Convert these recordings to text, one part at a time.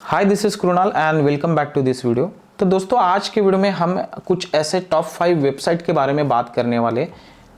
Hi this is Krunal and welcome back to this video. तो दोस्तों आज के वीडियो में हम कुछ ऐसे टॉप 5 वेबसाइट के बारे में बात करने वाले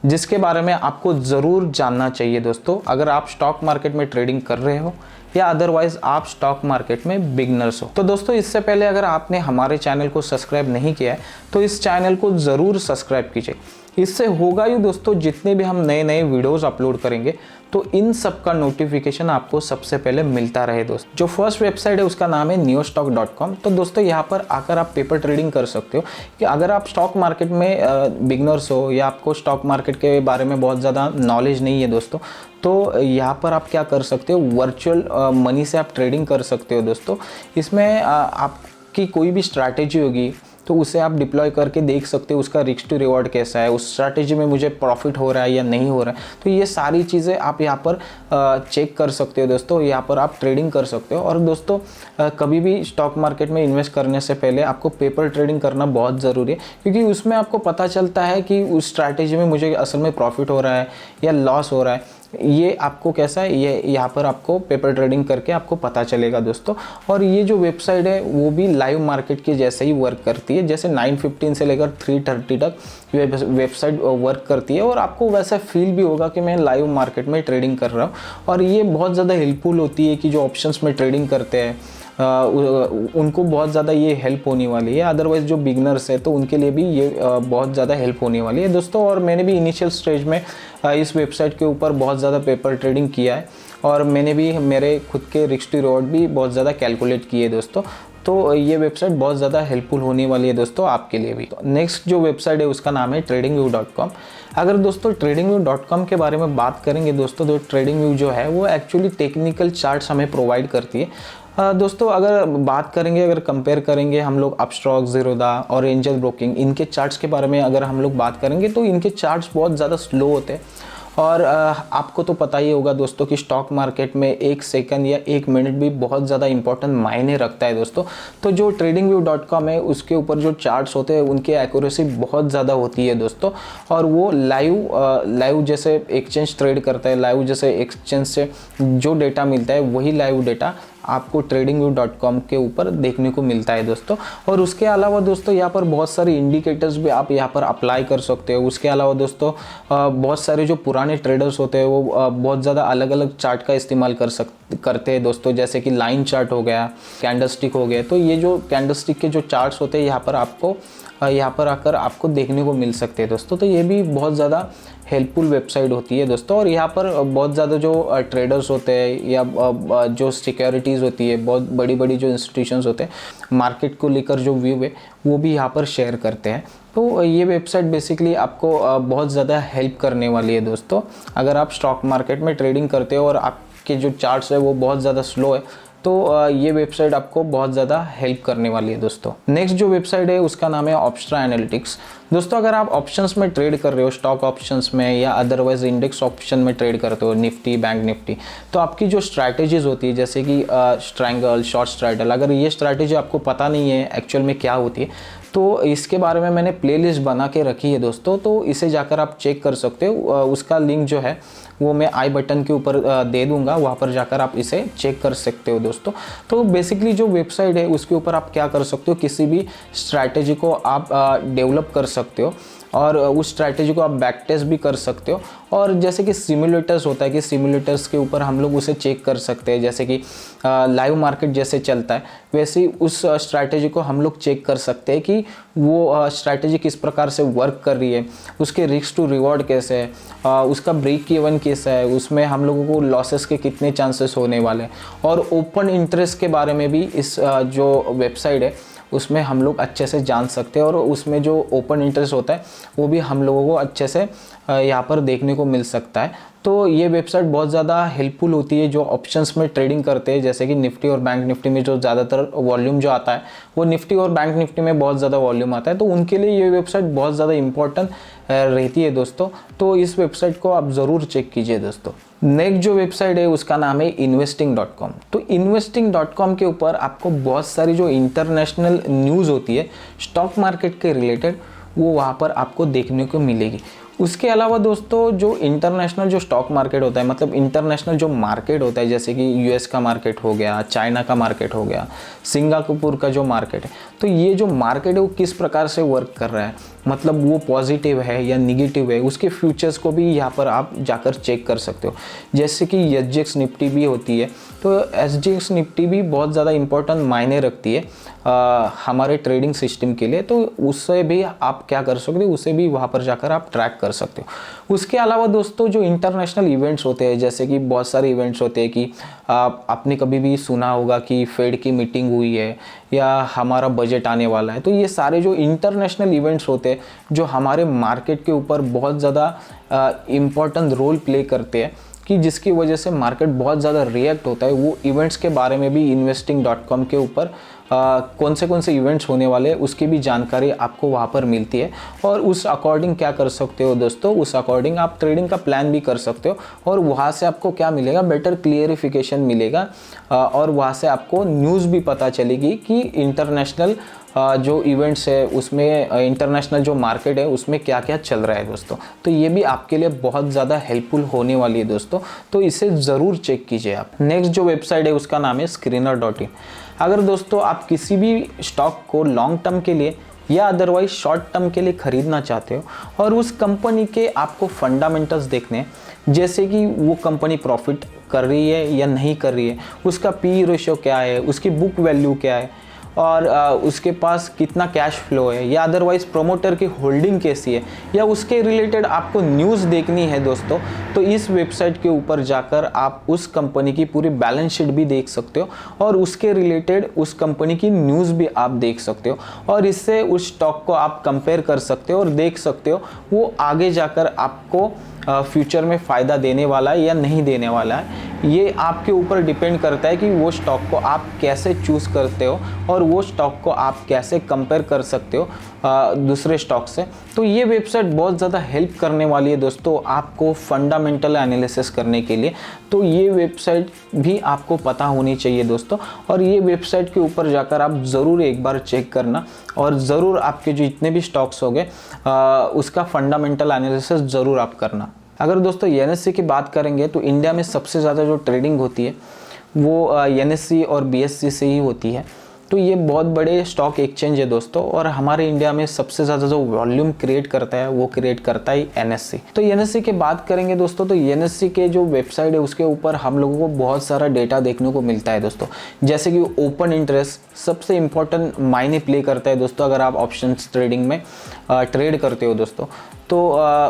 जिसके बारे में आपको ज़रूर जानना चाहिए दोस्तों, अगर आप स्टॉक मार्केट में ट्रेडिंग कर रहे हो या अदरवाइज आप स्टॉक मार्केट में बिगनर्स हो। तो दोस्तों इससे पहले अगर आपने हमारे चैनल को सब्सक्राइब नहीं किया है तो इस चैनल को ज़रूर सब्सक्राइब कीजिए। इससे होगा ही दोस्तों, जितने भी हम नए नए वीडियोस अपलोड करेंगे तो इन सब का नोटिफिकेशन आपको सबसे पहले मिलता रहे। दोस्त जो फर्स्ट वेबसाइट है उसका नाम है neostock.com। तो दोस्तों यहाँ पर आकर आप पेपर ट्रेडिंग कर सकते हो कि अगर आप स्टॉक मार्केट में बिगनर्स हो या आपको स्टॉक मार्केट के बारे में बहुत ज़्यादा नॉलेज नहीं है दोस्तों, तो यहाँ पर आप क्या कर सकते हो, वर्चुअल मनी से आप ट्रेडिंग कर सकते हो दोस्तों। इसमें आपकी कोई भी स्ट्रैटेजी होगी तो उसे आप डिप्लॉय करके देख सकते हो उसका रिस्क टू रिवॉर्ड कैसा है, उस स्ट्रैटेजी में मुझे प्रॉफिट हो रहा है या नहीं हो रहा है। तो ये सारी चीज़ें आप यहाँ पर चेक कर सकते हो दोस्तों, यहाँ पर आप ट्रेडिंग कर सकते हो। और दोस्तों कभी भी स्टॉक मार्केट में इन्वेस्ट करने से पहले आपको पेपर ट्रेडिंग करना बहुत ज़रूरी है, क्योंकि उसमें आपको पता चलता है कि उस स्ट्रैटेजी में मुझे असल में प्रॉफिट हो रहा है या लॉस हो रहा है। ये आपको कैसा है, ये यहाँ पर आपको पेपर ट्रेडिंग करके आपको पता चलेगा दोस्तों। और ये जो वेबसाइट है वो भी लाइव मार्केट के जैसे ही वर्क करती है, जैसे 9:15 से लेकर 3:30 तक वेबसाइट वर्क करती है और आपको वैसा फील भी होगा कि मैं लाइव मार्केट में ट्रेडिंग कर रहा हूँ। और ये बहुत ज़्यादा हेल्पफुल होती है कि जो ऑप्शंस में ट्रेडिंग करते हैं उनको बहुत ज़्यादा ये हेल्प होने वाली है। अदरवाइज़ जो बिगनर्स है तो उनके लिए भी ये बहुत ज़्यादा हेल्प होने वाली है दोस्तों। और मैंने भी इनिशियल स्टेज में इस वेबसाइट के ऊपर बहुत ज़्यादा पेपर ट्रेडिंग किया है और मैंने भी मेरे खुद के रिस्क टू रिवॉर्ड भी बहुत ज़्यादा कैलकुलेट किए दोस्तों। तो ये वेबसाइट बहुत ज़्यादा हेल्पफुल होने वाली है दोस्तों आपके लिए भी। नेक्स्ट जो वेबसाइट है उसका नाम है tradingview.com। अगर दोस्तों tradingview.com के बारे में बात करेंगे दोस्तों, तो tradingview जो है वो एक्चुअली टेक्निकल चार्ट्स हमें प्रोवाइड करती है दोस्तों। अगर बात करेंगे, अगर कंपेयर करेंगे हम लोग अपस्टॉक, ज़ीरोधा और एंजल ब्रोकिंग, इनके चार्ट्स के बारे में अगर हम लोग बात करेंगे तो इनके चार्ट्स बहुत ज़्यादा स्लो होते हैं। और आपको तो पता ही होगा दोस्तों कि स्टॉक मार्केट में 1 सेकंड या 1 मिनट भी बहुत ज़्यादा इंपॉर्टेंट मायने रखता है दोस्तों। तो जो tradingview.com है उसके ऊपर जो चार्ट्स होते हैं उनकी एक्यूरेसी बहुत ज़्यादा होती है दोस्तों। और वो लाइव जैसे एक्सचेंज ट्रेड करता है, लाइव जैसे एक्सचेंज से जो डेटा मिलता है वही लाइव डेटा आपको tradingview.com के ऊपर देखने को मिलता है दोस्तों। और उसके अलावा दोस्तों यहाँ पर बहुत सारे इंडिकेटर्स भी आप यहाँ पर अप्लाई कर सकते हो। उसके अलावा दोस्तों बहुत सारे जो पुराने ट्रेडर्स होते हैं वो बहुत ज़्यादा अलग अलग चार्ट का इस्तेमाल करते हैं दोस्तों, जैसे कि लाइन चार्ट हो गया, कैंडलस्टिक हो गया। तो ये जो कैंडलस्टिक के जो चार्ट्स होते हैं यहाँ पर आकर आपको देखने को मिल सकते हैं दोस्तों। तो ये भी बहुत ज़्यादा हेल्पफुल वेबसाइट होती है दोस्तों। और यहाँ पर बहुत ज़्यादा जो ट्रेडर्स होते हैं या जो सिक्योरिटीज़ होती है, बहुत बड़ी बड़ी जो इंस्टीट्यूशंस होते हैं, मार्केट को लेकर जो व्यू है वो भी यहाँ पर शेयर करते हैं। तो ये वेबसाइट बेसिकली आपको बहुत ज़्यादा हेल्प करने वाली है दोस्तों। अगर आप स्टॉक मार्केट में ट्रेडिंग करते हो और आपके जो चार्ट्स है वो बहुत ज़्यादा स्लो है तो ये वेबसाइट आपको बहुत ज़्यादा हेल्प करने वाली है दोस्तों। नेक्स्ट जो वेबसाइट है उसका नाम है ऑप्स्ट्रा एनालिटिक्स। दोस्तों अगर आप ऑप्शंस में ट्रेड कर रहे हो, स्टॉक ऑप्शंस में या अदरवाइज इंडेक्स ऑप्शन में ट्रेड करते हो, निफ्टी, बैंक निफ्टी, तो आपकी जो स्ट्रैटेजीज होती है जैसे कि स्ट्रैंगल, शॉर्ट स्ट्रैडल, अगर ये स्ट्रैटेजी आपको पता नहीं है एक्चुअल में क्या होती है तो इसके बारे में मैंने प्लेलिस्ट बना के रखी है दोस्तों। तो इसे जाकर आप चेक कर सकते हो, उसका लिंक जो है वो मैं आई बटन के ऊपर दे दूंगा, वहाँ पर जाकर आप इसे चेक कर सकते हो दोस्तों। तो बेसिकली जो वेबसाइट है उसके ऊपर आप क्या कर सकते हो, किसी भी स्ट्रैटेजी को आप डेवलप कर सकते हो और उस स्ट्रैटेजी को आप बैक टेस्ट भी कर सकते हो। और जैसे कि सिमुलेटर्स होता है कि सिमुलेटर्स के ऊपर हम लोग उसे चेक कर सकते हैं, जैसे कि लाइव मार्केट जैसे चलता है वैसे ही उस स्ट्रैटेजी को हम लोग चेक कर सकते हैं कि वो स्ट्रैटेजी किस प्रकार से वर्क कर रही है, उसके रिस्क टू रिवॉर्ड कैसे है, उसका ब्रेक इवन कैसा है, उसमें हम लोगों को लॉसेस के कितने चांसेस होने वाले हैं। और ओपन इंटरेस्ट के बारे में भी इस जो वेबसाइट है उसमें हम लोग अच्छे से जान सकते हैं और उसमें जो ओपन इंटरेस्ट होता है वो भी हम लोगों को अच्छे से यहाँ पर देखने को मिल सकता है। तो ये वेबसाइट बहुत ज़्यादा हेल्पफुल होती है जो ऑप्शंस में ट्रेडिंग करते हैं, जैसे कि निफ्टी और बैंक निफ्टी में जो ज़्यादातर वॉल्यूम जो आता है वो निफ्टी और बैंक निफ्टी में बहुत ज़्यादा वॉल्यूम आता है, तो उनके लिए ये वेबसाइट बहुत ज़्यादा इंपॉर्टेंट रहती है दोस्तों। तो इस वेबसाइट को आप ज़रूर चेक कीजिए दोस्तों। नेक्स्ट जो वेबसाइट है उसका नाम है investing.com। तो investing.com के ऊपर आपको बहुत सारी जो इंटरनेशनल न्यूज़ होती है स्टॉक मार्केट के रिलेटेड वो वहाँ पर आपको देखने को मिलेगी। उसके अलावा दोस्तों जो इंटरनेशनल जो स्टॉक मार्केट होता है, मतलब इंटरनेशनल जो मार्केट होता है, जैसे कि यूएस का मार्केट हो गया, चाइना का मार्केट हो गया, सिंगापुर का जो मार्केट है, तो ये जो मार्केट है वो किस प्रकार से वर्क कर रहा है, मतलब वो पॉजिटिव है या निगेटिव है, उसके फ्यूचर्स को भी यहाँ पर आप जाकर चेक कर सकते हो। जैसे कि एसजीएक्स निफ्टी भी होती है, तो एसजीएक्स निफ्टी भी बहुत ज़्यादा इंपॉर्टेंट मायने रखती है हमारे ट्रेडिंग सिस्टम के लिए, तो उससे भी आप क्या कर सकते हो, उसे भी वहाँ पर जाकर आप ट्रैक कर सकते हो। उसके अलावा दोस्तों जो इंटरनेशनल इवेंट्स होते हैं, जैसे कि बहुत सारे इवेंट्स होते हैं कि आपने कभी भी सुना होगा कि फेड की मीटिंग हुई है या हमारा बजट आने वाला है, तो ये सारे जो इंटरनेशनल इवेंट्स होते हैं जो हमारे मार्केट के ऊपर बहुत ज़्यादा इम्पोर्टेंट रोल प्ले करते हैं, कि जिसकी वजह से मार्केट बहुत ज़्यादा रिएक्ट होता है। वो इवेंट्स के बारे में भी investing.com के ऊपर कौन से इवेंट्स होने वाले हैं उसकी भी जानकारी आपको वहाँ पर मिलती है, और उस अकॉर्डिंग क्या कर सकते हो दोस्तों, उस अकॉर्डिंग आप ट्रेडिंग का प्लान भी कर सकते हो, और वहाँ से आपको क्या मिलेगा, बेटर क्लियरिफिकेशन मिलेगा, और वहाँ से आपको न्यूज़ भी पता चलेगी कि इंटरनेशनल जो इवेंट्स है उसमें, इंटरनेशनल जो मार्केट है उसमें क्या क्या चल रहा है दोस्तों। तो ये भी आपके लिए बहुत ज़्यादा हेल्पफुल होने वाली है दोस्तों, तो इसे ज़रूर चेक कीजिए आप। नेक्स्ट जो वेबसाइट है उसका नाम है screener.in। अगर दोस्तों आप किसी भी स्टॉक को लॉन्ग टर्म के लिए या अदरवाइज शॉर्ट टर्म के लिए ख़रीदना चाहते हो और उस कंपनी के आपको फंडामेंटल्स देखने हैं, जैसे कि वो कंपनी प्रॉफिट कर रही है या नहीं कर रही है, उसका पी रेशियो क्या है, उसकी बुक वैल्यू क्या है, और उसके पास कितना कैश फ्लो है, या अदरवाइज प्रोमोटर की होल्डिंग कैसी है, या उसके रिलेटेड आपको न्यूज़ देखनी है दोस्तों, तो इस वेबसाइट के ऊपर जाकर आप उस कंपनी की पूरी बैलेंस शीट भी देख सकते हो, और उसके रिलेटेड उस कंपनी की न्यूज़ भी आप देख सकते हो, और इससे उस स्टॉक को आप कंपेयर कर सकते हो और देख सकते हो वो आगे जाकर आपको फ्यूचर में फ़ायदा देने वाला है या नहीं देने वाला है। ये आपके ऊपर डिपेंड करता है कि वो स्टॉक को आप कैसे चूज़ करते हो और वो स्टॉक को आप कैसे कंपेयर कर सकते हो दूसरे स्टॉक से। तो ये वेबसाइट बहुत ज़्यादा हेल्प करने वाली है दोस्तों आपको फंडामेंटल एनालिसिस करने के लिए। तो ये वेबसाइट भी आपको पता होनी चाहिए दोस्तों, और ये वेबसाइट के ऊपर जाकर आप ज़रूर एक बार चेक करना, और ज़रूर आपके जो जितने भी स्टॉक्स हो गए उसका फंडामेंटल एनालिसिस ज़रूर आप करना। अगर दोस्तों एनएससी की बात करेंगे तो इंडिया में सबसे ज़्यादा जो ट्रेडिंग होती है वो एनएससी और बीएससी से ही होती है। तो ये बहुत बड़े स्टॉक एक्सचेंज है दोस्तों, और हमारे इंडिया में सबसे ज़्यादा जो वॉल्यूम क्रिएट करता है वो क्रिएट करता है एनएससी। तो एनएससी की बात करेंगे दोस्तों, तो एनएससी के जो वेबसाइट है उसके ऊपर हम लोगों को बहुत सारा डेटा देखने को मिलता है दोस्तों, जैसे कि ओपन इंटरेस्ट सबसे इम्पोर्टेंट मायने प्ले करता है दोस्तों अगर आप ऑप्शंस ट्रेडिंग में ट्रेड करते हो दोस्तों। तो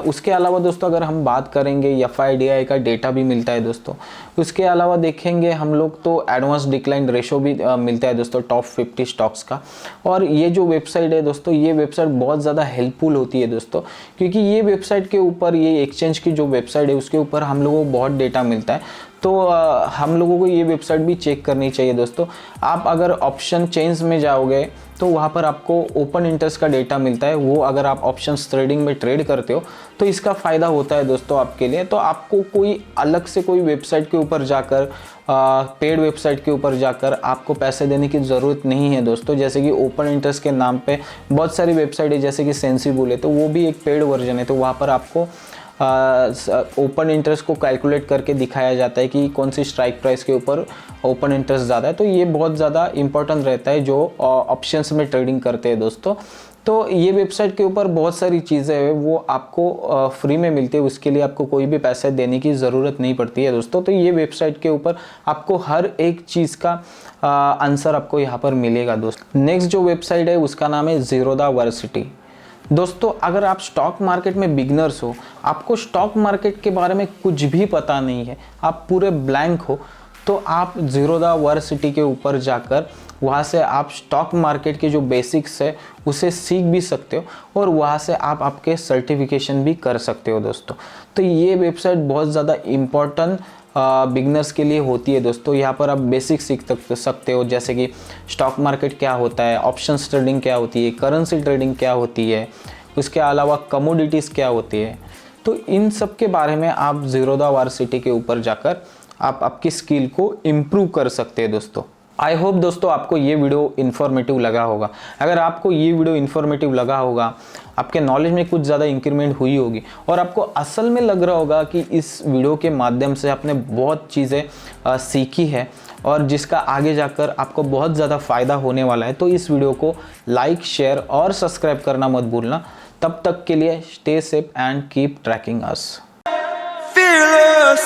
उसके अलावा दोस्तों अगर हम बात करेंगे एफआईडीआई का डेटा भी मिलता है दोस्तों। उसके अलावा देखेंगे हम लोग तो एडवांस डिक्लाइन रेशो भी मिलता है दोस्तों टॉप 50 स्टॉक्स का। और ये जो वेबसाइट है दोस्तों, ये वेबसाइट बहुत ज़्यादा हेल्पफुल होती है दोस्तों, क्योंकि ये वेबसाइट के ऊपर, ये एक्सचेंज की जो वेबसाइट है उसके ऊपर हम लोगों को बहुत डेटा मिलता है। तो हम लोगों को ये वेबसाइट भी चेक करनी चाहिए दोस्तों। आप अगर ऑप्शन चेन्स में जाओगे तो वहाँ पर आपको ओपन इंटरेस्ट का डेटा मिलता है, वो अगर आप ऑप्शंस ट्रेडिंग में ट्रेड करते हो तो इसका फ़ायदा होता है दोस्तों आपके लिए। तो आपको कोई अलग से कोई वेबसाइट के ऊपर जाकर, पेड वेबसाइट के ऊपर जाकर आपको पैसे देने की ज़रूरत नहीं है दोस्तों। जैसे कि ओपन इंटरेस्ट के नाम पे बहुत सारी वेबसाइट है, जैसे कि सेंसिबल है, तो वो भी एक पेड वर्जन है। तो वहाँ पर आपको ओपन इंटरेस्ट को कैलकुलेट करके दिखाया जाता है कि कौन सी स्ट्राइक प्राइस के ऊपर ओपन इंटरेस्ट ज़्यादा है। तो ये बहुत ज़्यादा इंपॉर्टेंट रहता है जो ऑप्शंस में ट्रेडिंग करते हैं दोस्तों। तो ये वेबसाइट के ऊपर बहुत सारी चीज़ें हैं वो आपको फ्री में मिलती है, उसके लिए आपको कोई भी पैसे देने की ज़रूरत नहीं पड़ती है दोस्तों। तो ये वेबसाइट के ऊपर आपको हर एक चीज़ का आंसर आपको यहाँ पर मिलेगा दोस्तों। नेक्स्ट जो वेबसाइट है उसका नाम है ज़ीरोधा वर्सिटी। दोस्तों अगर आप स्टॉक मार्केट में बिगनर्स हो, आपको स्टॉक मार्केट के बारे में कुछ भी पता नहीं है, आप पूरे ब्लैंक हो, तो आप ज़ीरोधा वर्सिटी के ऊपर जाकर वहाँ से आप स्टॉक मार्केट के जो बेसिक्स है उसे सीख भी सकते हो, और वहाँ से आप आपके सर्टिफिकेशन भी कर सकते हो दोस्तों। तो ये वेबसाइट बहुत ज़्यादा इम्पोर्टेंट बिगनर्स के लिए होती है दोस्तों। यहाँ पर आप बेसिक सीख सकते हो, जैसे कि स्टॉक मार्केट क्या होता है, ऑप्शंस ट्रेडिंग क्या होती है, करेंसी ट्रेडिंग क्या होती है, उसके अलावा कमोडिटीज़ क्या होती है। तो इन सब के बारे में आप ज़ीरोधा वर्सिटी के ऊपर जाकर आप आपकी स्किल को इम्प्रूव कर सकते हैं दोस्तों। आई होप दोस्तों आपको ये वीडियो इन्फॉर्मेटिव लगा होगा। अगर आपको ये वीडियो इन्फॉर्मेटिव लगा होगा, आपके नॉलेज में कुछ ज़्यादा इंक्रीमेंट हुई होगी और आपको असल में लग रहा होगा कि इस वीडियो के माध्यम से आपने बहुत चीज़ें सीखी है और जिसका आगे जाकर आपको बहुत ज़्यादा फ़ायदा होने वाला है, तो इस वीडियो को लाइक, शेयर और सब्सक्राइब करना मत भूलना। तब तक के लिए stay safe and keep trekking us. Fearless.